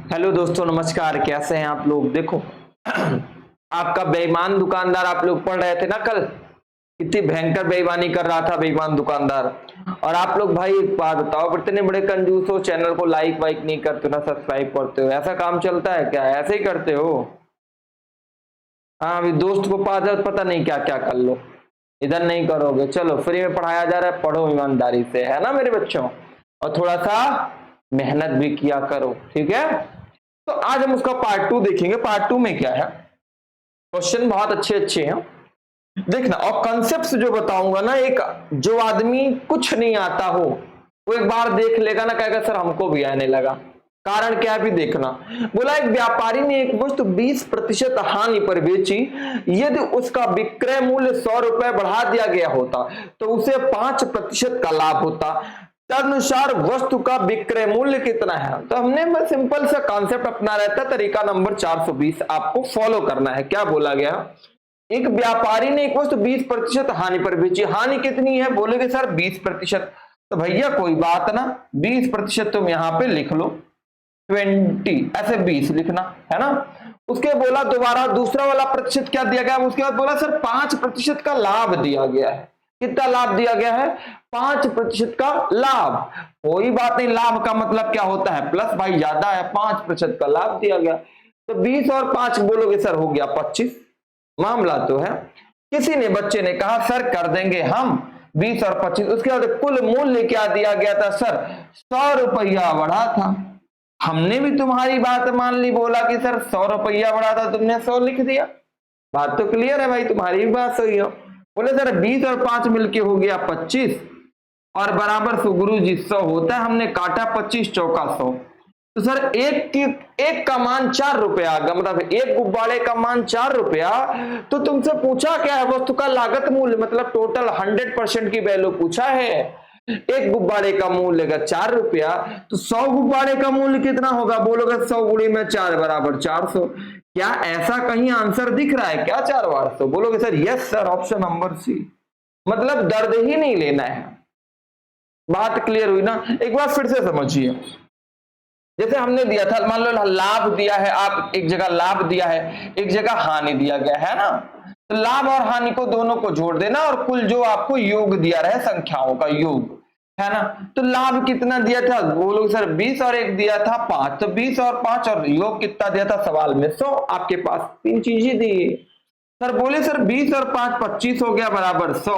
Hello दोस्तों, नमस्कार। कैसे हैं आप लोग? देखो आपका बेईमान दुकानदार, आप लोग पढ़ रहे थे ना कल, कितनी भयंकर बेईमानी कर रहा था बेईमान दुकानदार। और आप लोग भाई एक बात बताओ, इतने बड़े कंजूस हो, चैनल को लाइक वाइक नहीं करते ना सब्सक्राइब करते हो, ऐसा काम चलता है क्या? ऐसे ही करते हो? हाँ, अभी दोस्त को पता नहीं क्या क्या कर लो, इधर नहीं करोगे। चलो, फ्री में पढ़ाया जा रहा है, पढ़ो ईमानदारी से, है ना मेरे बच्चों। और थोड़ा सा मेहनत भी किया करो, ठीक है। तो आज हम उसका पार्ट 2 देखेंगे। पार्ट 2 में क्या है, क्वेश्चन बहुत अच्छे अच्छे हैं, देखना। और कंसेप्ट जो बताऊंगा ना, एक जो आदमी कुछ नहीं आता हो वो एक बार देख लेगा ना, कहेगा सर हमको भी आने लगा। कारण क्या है भी देखना। बोला एक व्यापारी ने एक वस्तु 20% हानि पर बेची, यदि उसका विक्रय मूल्य 100 रुपए बढ़ा दिया गया होता तो उसे 5% का लाभ होता। तदनुसार वस्तु का विक्रय मूल्य कितना है? तो हमने बस सिंपल सा कॉन्सेप्ट अपना रहता है, तरीका नंबर 420 आपको फॉलो करना है। क्या बोला गया? एक व्यापारी ने एक वस्तु 20% हानि पर बेची। हानि कितनी है? बोलेगे सर 20%। तो भैया कोई बात ना, 20% तुम यहां पे लिख लो, 20 ऐसे 20 लिखना है ना। उसके बोला दोबारा दूसरा वाला प्रतिशत क्या दिया गया, उसके बाद बोला सर 5% का लाभ दिया गया है। कितना लाभ दिया गया है? 5% का लाभ। कोई बात नहीं, लाभ का मतलब क्या होता है? प्लस भाई, ज्यादा है, 5% का लाभ दिया गया। तो 20 और 5 बोलोगे सर हो गया 25। मामला तो है। किसी ने, बच्चे ने कहा सर कर देंगे हम 20 और 25। उसके बाद कुल मूल्य क्या दिया गया था? सर 100 रुपया बढ़ा था। हमने भी तुम्हारी बात मान ली, बोला कि सर 100 रुपया बढ़ा था, तुमने 100 लिख दिया। बात तो क्लियर है भाई, तुम्हारी भी बात सही हो। बोले सर 20 और 5 मिलके हो गया 25 और बराबर से गुरु जी 100 होता है। हमने काटा 25 चौका 100। तो सर एक का मान 4 रुपया आ गया, मतलब एक गुब्बारे का मान 4 रुपया। तो तुमसे पूछा क्या है? वस्तु का लागत मूल्य, मतलब टोटल 100% की वैल्यू पूछा है। एक गुब्बारे का मूल्य का 4 रुपया, तो 100 गुब्बारे का मूल्य कितना होगा? बोलोगे 100 गुणे में 4 बराबर 400। क्या ऐसा कहीं आंसर दिख रहा है क्या? 4 बार 100 बोलोगे sir yes sir, option number C. मतलब दर्द ही नहीं लेना है। बात क्लियर हुई ना? एक बार फिर से समझिए। जैसे हमने दिया था, मान लो लाभ दिया है, आप एक जगह लाभ दिया है, एक जगह हानि दिया गया है ना। तो लाभ और हानि को दोनों को जोड़ देना और कुल जो आपको योग दिया रहे, संख्याओं का योग, है ना। तो लाभ कितना दिया था? बोलो सर 20 और एक दिया था 5। तो 20 और 5 और योग कितना दिया था सवाल में? 100। आपके पास 3 चीजें दी। सर बोले सर 20 और 5 25 हो गया बराबर 100।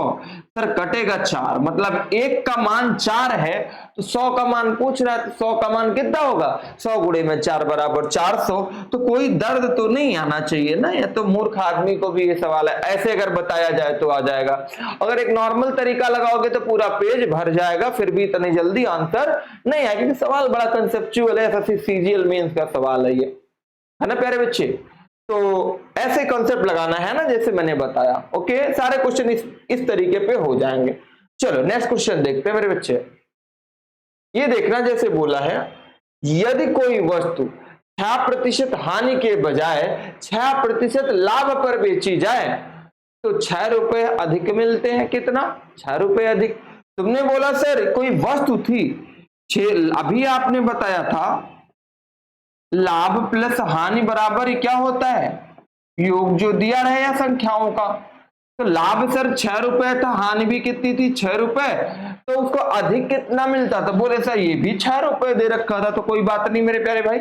सर कटेगा 4, मतलब एक का मान 4 है तो 100 का मान पूछ रहा है, तो 100 का मान कितना होगा? 100 गुणे में 4 बराबर 400। तो कोई दर्द तो नहीं आना चाहिए ना, या तो मूर्ख आदमी को भी ये सवाल है। ऐसे अगर बताया जाए तो आ जाएगा, अगर एक नॉर्मल तरीका लगाओगे तो पूरा पेज भर जाएगा, फिर भी इतनी जल्दी आंसर नहीं आएगा, क्योंकि सवाल बड़ा कंसेप्चुअल है। एसएससी सीजीएल मेंस का सवाल है ये, है ना प्यारे बच्चे। तो ऐसे कॉन्सेप्ट लगाना है ना, जैसे मैंने बताया। ओके, सारे क्वेश्चन इस तरीके पे हो जाएंगे। चलो नेक्स्ट क्वेश्चन देखते हैं मेरे बच्चे। ये देखना, जैसे बोला है यदि कोई वस्तु 6% हानि के बजाय 6% लाभ पर बेची जाए तो 6 रुपए अधिक मिलते हैं। कितना? 6 रुपए अधिक। तुमने बोला सर कोई वस्तु थी 6, अभी आपने बताया था लाभ प्लस हानि बराबर क्या होता है? योग जो दिया रहे या संख्याओं का। तो लाभ सर 6 रुपए था, हानि भी कितनी थी? 6 रुपए। तो उसको अधिक कितना मिलता? तो बोले सर ये भी 6 रुपए दे रखा था। तो कोई बात नहीं मेरे प्यारे भाई,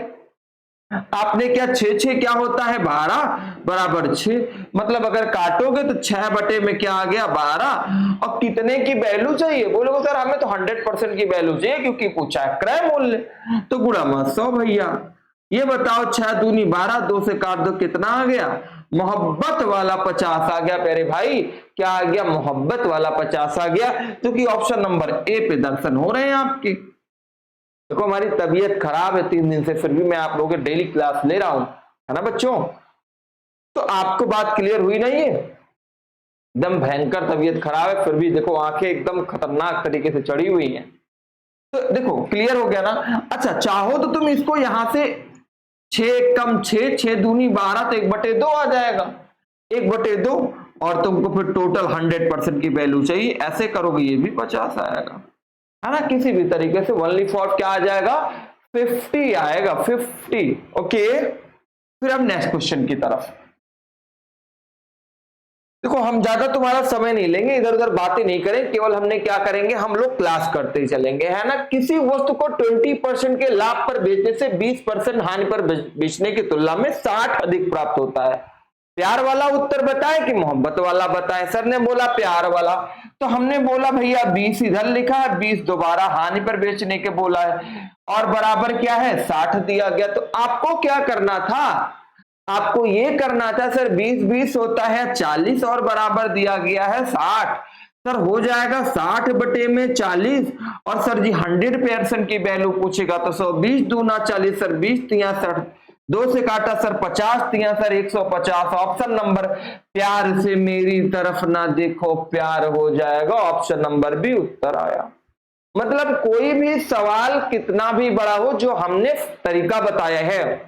आपने क्या 6 क्या होता है? 12 बराबर 6। मतलब अगर काटोगे तो 6 बटे में क्या आ गया? 12। और कितने की वैल्यू चाहिए? बोलोगे सर हमें तो 100% की वैल्यू चाहिए, क्योंकि पूछा है क्रय मूल्य। तो गुणा मत 100 भैया। ये बताओ 6 दूनी 12, 2 से काट दो, कितना आ गया? मोहब्बत वाला 50 आ गया प्यारे भाई। क्या आ गया? मोहब्बत वाला 50 आ गया, क्योंकि ऑप्शन नंबर ए पे दर्शन हो रहे हैं आपके। देखो हमारी तबीयत खराब है 3 दिन से, फिर भी मैं आप लोगों के डेली क्लास ले रहा हूं, है ना बच्चों। तो आपको बात क्लियर हुई नहीं है? एकदम भयंकर तबीयत खराब है, फिर भी देखो आंखें एकदम खतरनाक तरीके से चढ़ी हुई हैं। तो देखो क्लियर हो गया ना। अच्छा, चाहो तो तुम इसको यहां से 6 कम 6, 6 दूनी 12, तो 1/2 आ जाएगा। 1/2, और तुमको फिर टोटल 100% की वैल्यू चाहिए, ऐसे करोगे ये भी 50 आएगा, है ना। किसी भी तरीके से ओनली फॉर क्या आ जाएगा? 50 आएगा 50। ओके, फिर हम नेक्स्ट क्वेश्चन की तरफ। देखो हम ज्यादा तुम्हारा समय नहीं लेंगे, इधर उधर बातें नहीं करें, केवल हमने क्या करेंगे, हम लोग क्लास करते ही चलेंगे, है ना। किसी वस्तु को 20% के लाभ पर बेचने से 20% हानि पर बेचने की तुलना में 60 अधिक प्राप्त होता है। प्यार वाला उत्तर बताए कि मोहब्बत वाला बताए? सर ने बोला प्यार वाला, तो हमने बोला भैया 20 इधर लिखा है, 20 दोबारा हानि पर बेचने के बोला है, और बराबर क्या है 60 दिया गया। तो आपको क्या करना था, आपको ये करना था सर 20 20 होता है 40 और बराबर दिया गया है 60। सर हो जाएगा 60 बटे में 40, और सर जी 100% की वैल्यू पूछेगा तो 120 दूना 40, सर 20 तिया 60, 2 से काटा सर 50 तिया सर 150। ऑप्शन नंबर प्यार से मेरी तरफ ना देखो प्यार हो जाएगा, ऑप्शन नंबर बी उत्तर आया। मतलब कोई भी सवाल कितना भी बड़ा हो, जो हमने तरीका बताया है,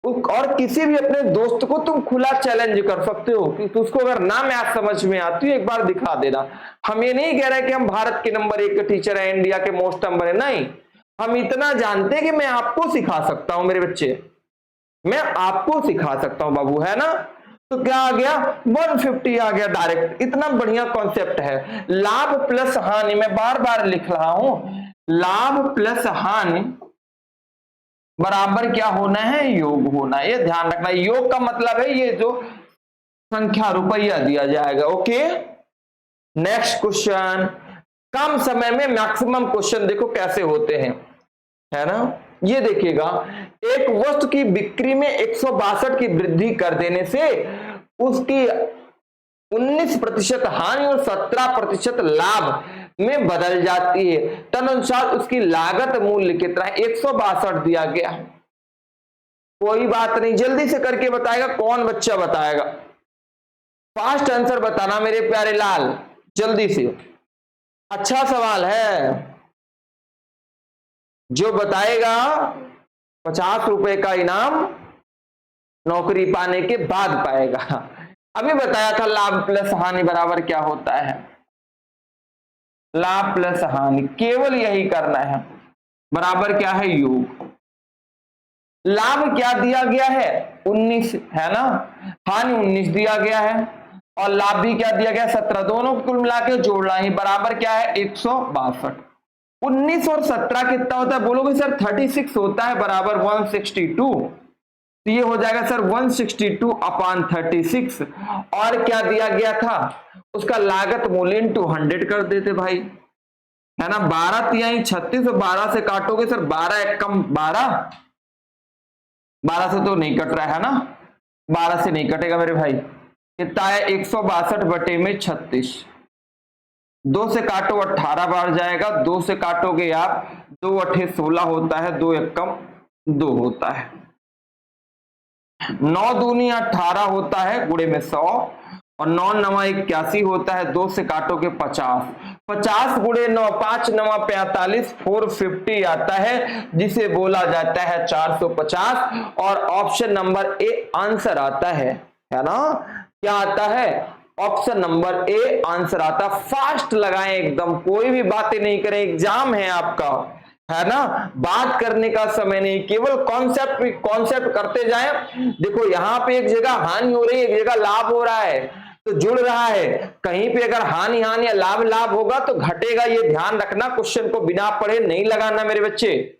और किसी भी अपने दोस्त को तुम खुला चैलेंज कर सकते हो कि उसको अगर ना मैथ समझ में आती है एक बार दिखा देना। हम ये नहीं कह रहे कि हम भारत के नंबर 1 के टीचर है, इंडिया के मोस्ट नंबर है, नहीं। हम इतना जानते हैं कि मैं आपको सिखा सकता हूं मेरे बच्चे, मैं आपको सिखा सकता हूं बाबू, है ना। तो क्या आ गया 150 आ गया डायरेक्ट। इतना बढ़िया कॉन्सेप्ट है। लाभ प्लस हानि, मैं बार बार लिख रहा हूं, लाभ प्लस हानि बराबर क्या होना है, योग होना है। ये ध्यान रखना, योग का मतलब है ये जो संख्या रुपया दिया जाएगा। Okay, next question. कम समय में मैक्सिमम क्वेश्चन देखो कैसे होते हैं, है ना। ये देखिएगा, एक वस्तु की बिक्री में 162 की वृद्धि कर देने से उसकी 19% हानि और 17% लाभ में बदल जाती है। तदनुसार उसकी लागत मूल्य कितना है, 162 दिया गया है। कोई बात नहीं, जल्दी से करके बताएगा, कौन बच्चा बताएगा, फास्ट आंसर बताना मेरे प्यारे लाल, जल्दी से। अच्छा सवाल है, जो बताएगा 50 रुपए का इनाम नौकरी पाने के बाद पाएगा। अभी बताया था लाभ प्लस हानि बराबर क्या होता है, लाभ प्लस हानि, केवल यही करना है, बराबर क्या है योग। लाभ क्या दिया गया है 19, है ना, हानि 19 दिया गया है, और लाभ भी क्या दिया गया 17, दोनों कुल मिला के जोड़ना ही, बराबर क्या है 162। 19 और 17 कितना होता है बोलोगे सर 36 होता है, बराबर 162। तो ये हो जाएगा सर 162/36। और क्या दिया गया था, उसका लागत मूल्य इंटू 100 कर देते भाई, है ना। 12 तिहाई 36, और 12 से काटोगे सर 12 एक कम 12, 12 से तो नहीं कट रहा है ना, 12 से नहीं कटेगा मेरे भाई। कितना है 162 बटे में 36, 2 से काटो 18 बार जाएगा, 2 से काटोगे आप 2 अठे 16 होता है, 2 एक कम 2 होता है, 9 दूनी 18 होता है, गुणे में 100, और 9 नवा 81 होता है, 2 से काटोगे 50, 50 गुणे 9 5 नवा 45, 450 आता है, जिसे बोला जाता है 450। और ऑप्शन नंबर ए आंसर आता है ना, क्या आता है, ऑप्शन नंबर ए आंसर आता। फास्ट लगाएं एकदम, कोई भी बातें नहीं करें, एग्जाम है आपका, है ना। बात करने का समय नहीं, केवल कॉन्सेप्ट करते जाएं। देखो यहाँ पे एक जगह हानि हो रही है, एक जगह लाभ हो रहा है, तो जुड़ रहा है। कहीं पे अगर हानि हानि या लाभ लाभ होगा तो घटेगा, ये ध्यान रखना। क्वेश्चन को बिना पढ़े नहीं लगाना मेरे बच्चे।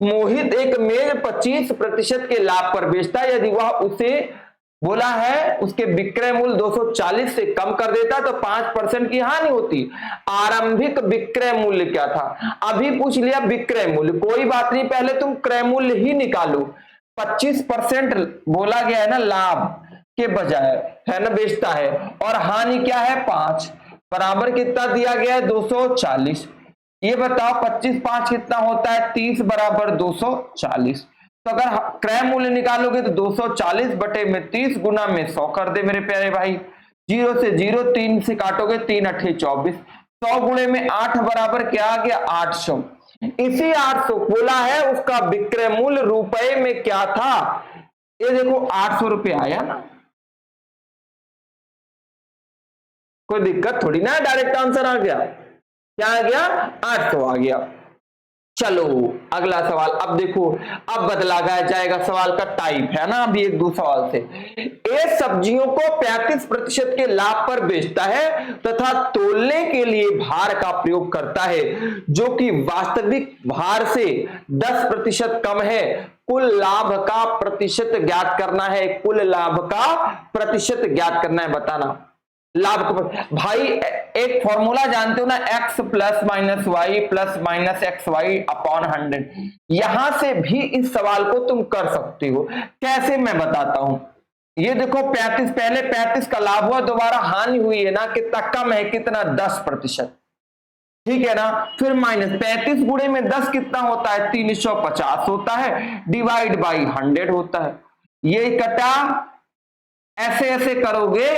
मोहित एक मेज 25% के लाभ पर बेचता है, यदि वह उसे बोला है उसके विक्रय मूल्य 240 से कम कर देता तो 5% की हानि होती। आरंभिक विक्रय मूल्य क्या था, अभी पूछ लिया विक्रय मूल्य, कोई बात नहीं, पहले तुम क्रय मूल्य ही निकालो। 25% बोला गया है ना लाभ के बजाय, है ना, बेचता है, और हानि क्या है 5, बराबर कितना दिया गया है 240। ये बताओ 25 5 कितना होता है 30, बराबर 240। तो अगर क्रय मूल्य निकालोगे तो 240 बटे में 30 गुना में 100 कर दे मेरे प्यारे भाई। 0 से 0, 3 से काटोगे 3 अठे 24, 100 गुणे में 8 बराबर क्या आ गया 800। इसी 800 बोला है उसका विक्रय मूल्य रुपए में क्या था, ये देखो 800 रुपये आया ना, कोई दिक्कत थोड़ी ना, डायरेक्ट आंसर आ गया, क्या आ गया 800 आ गया। चलो अगला सवाल। अब देखो, अब बदला जाएगा सवाल का टाइप, है ना। अभी एक दो सवाल से, ए सब्जियों को 35% के लाभ पर बेचता है तथा तोलने के लिए भार का प्रयोग करता है जो कि वास्तविक भार से 10% कम है। कुल लाभ का प्रतिशत ज्ञात करना है। कुल लाभ का प्रतिशत ज्ञात करना है, बताना लाभ को। भाई एक फॉर्मूला जानते हो ना, x plus minus y plus minus x y upon 100। यहां से भी इस सवाल को तुम कर सकते हो। कैसे, मैं बताता हूं। ये देखो 35, पहले 35 का लाभ हुआ, दोबारा हानि हुई है ना, कितना कम है, कितना 10%, ठीक है ना। फिर माइनस 35 गुणे में 10 कितना होता है, 350 होता है, डिवाइड बाई 100 होता है। ये कटा, ऐसे ऐसे करोगे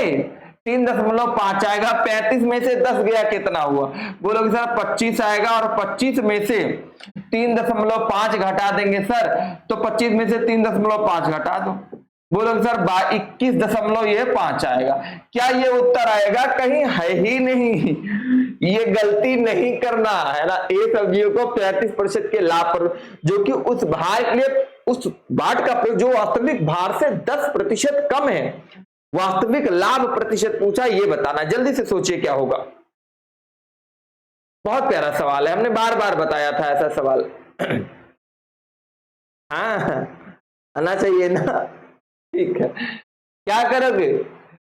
3.5 आएगा। 35 में से 10 गया, कितना हुआ, बोलोगे सर 25 आएगा। और 25 में से 3.5 घटा देंगे सर, तो 25 में से 3.5 घटा दो, बोलोगे सर 21.5 आएगा। क्या ये उत्तर आएगा, कहीं है ही नहीं। ये गलती नहीं करना है ना। ए सब्जियों को 35% के लाभ पर, जो कि उस भार के लिए, उस बाट का प्रयोग जो वास्तविक भार से 10% कम है। वास्तविक लाभ प्रतिशत पूछा, ये बताना। जल्दी से सोचिए क्या होगा। बहुत प्यारा सवाल है, हमने बार बार बताया था ऐसा सवाल। हाँ आना चाहिए ना, ठीक है। क्या करोगे,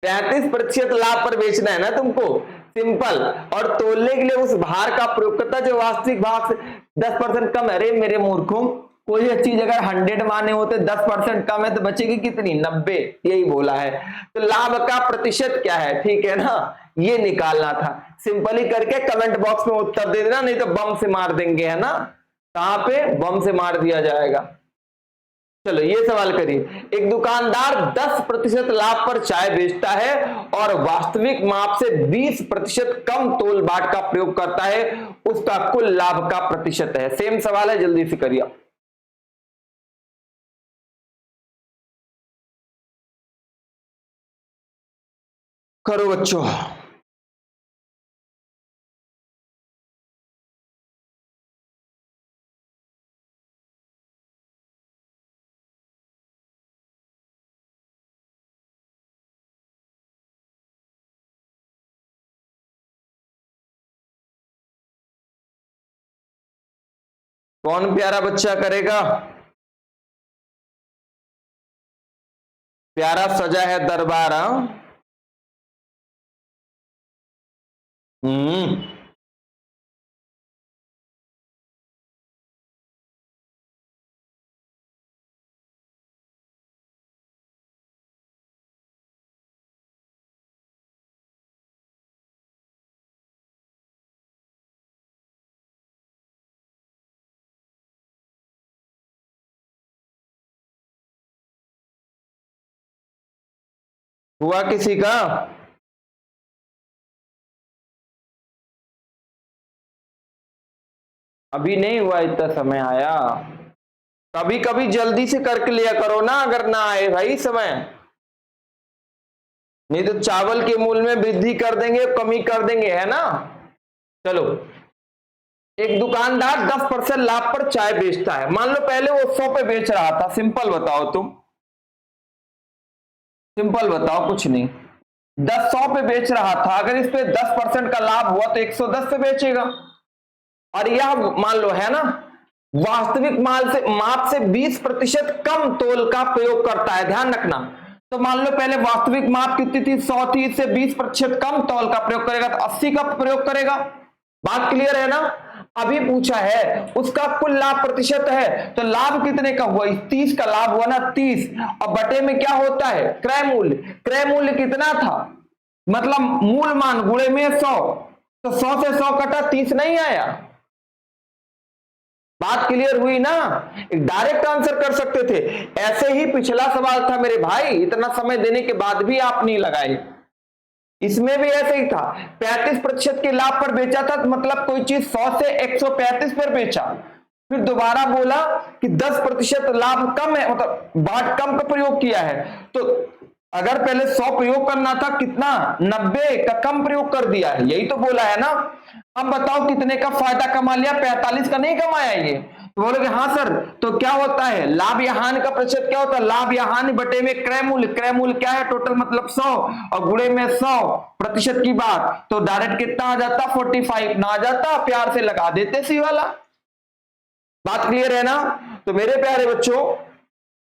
35% लाभ पर बेचना है ना तुमको, सिंपल। और तोलने के लिए उस भार का प्रयोग करता जो वास्तविक भाग से 10% कम है। अरे मेरे मूर्खों, कोई चीज अगर 100 माने होते 10% कम है तो बचेगी कितनी, 90। यही बोला है। तो लाभ का प्रतिशत क्या है, ठीक है ना, ये निकालना था। सिंपली करके कमेंट बॉक्स में उत्तर दे देना, नहीं तो बम से मार देंगे, है ना। कहां पे, बम से मार दिया जाएगा। चलो ये सवाल करिए। एक दुकानदार 10% लाभ पर चाय बेचता है और वास्तविक माप से 20% कम तोल बाट का प्रयोग करता है, उसका कुल लाभ का प्रतिशत है। सेम सवाल है, जल्दी से करिए। करो बच्चों। कौन प्यारा बच्चा करेगा, प्यारा सजा है दरबार। हुआ किसी का, अभी नहीं हुआ, इतना समय आया। कभी कभी जल्दी से करके लिया करो ना, अगर ना आए भाई समय, नहीं तो चावल के मूल्य में वृद्धि कर देंगे, कमी कर देंगे, है ना। चलो, एक दुकानदार 10% लाभ पर चाय बेचता है। मान लो पहले वो 100 पे बेच रहा था, सिंपल बताओ तुम, सिंपल बताओ, कुछ नहीं। 100 पे बेच रहा था, अगर इस पे 10% का लाभ हुआ तो 110 पे बेचेगा। और यह मान लो, है ना, वास्तविक माल से माप से 20% कम तोल का प्रयोग करता है, ध्यान रखना। तो मान लो पहले वास्तविक माप कितनी थी, 100 थी, इससे 20% कम तौल का प्रयोग करेगा तो 80 का प्रयोग करेगा। बात क्लियर है ना। अभी पूछा है उसका कुल लाभ प्रतिशत है, तो लाभ कितने का हुआ, 30 का लाभ हुआ ना, 30। और बटे में क्या होता है, क्रय मूल्य। क्रय मूल्य कितना था, मतलब मूल मान गुणे में 100, तो 100 से 100 कटा, 30 नहीं आया। बात क्लियर हुई ना। एक डायरेक्ट आंसर कर सकते थे। ऐसे ही पिछला सवाल था मेरे भाई, इतना समय देने के बाद भी आप नहीं लगाए। इसमें भी ऐसे ही था, 35% के लाभ पर बेचा था, तो मतलब कोई चीज 100 से 135 पर बेचा। फिर दोबारा बोला कि 10% लाभ कम है, मतलब बाट कम का प्रयोग किया है। तो अगर पहले 100 प्रयोग करना था, कितना 90 का कम प्रयोग कर दिया है, यही तो बोला है ना। अब बताओ कितने का फायदा कमा लिया, 45 का नहीं कमाया ये। तो बोलोगे हाँ सर, तो क्या होता है लाभ या हानि का प्रतिशत क्या होता है, लाभ या हानि बटे में क्रय मूल्य, क्रय मूल्य क्या है टोटल मतलब 100 और गुणे में 100% की बात, तो डायरेक्ट कितना आ जाता 45 ना आ जाता, प्यार से लगा देते सी वाला। बात क्लियर है ना। तो मेरे प्यारे बच्चों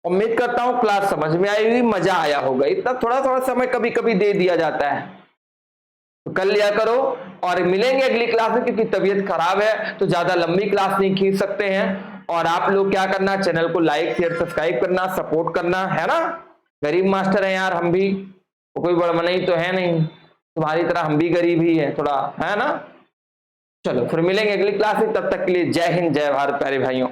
उम्मीद करता हूं क्लास समझ में आई हुई, मजा आया होगा। इतना थोड़ा थोड़ा समय कभी कभी दे दिया जाता है तो कर लिया करो। और मिलेंगे अगली क्लास में, क्योंकि तबीयत खराब है तो ज्यादा लंबी क्लास नहीं खींच सकते हैं। और आप लोग क्या करना, चैनल को लाइक शेयर सब्सक्राइब करना, सपोर्ट करना, है ना। गरीब मास्टर हैं यार हम भी, तो कोई बड़मनी तो है नहीं, तुम्हारी तरह हम भी गरीब ही है थोड़ा, है ना। चलो फिर मिलेंगे अगली क्लास में, तब तक के लिए जय हिंद जय भारत प्यारे भाइयों।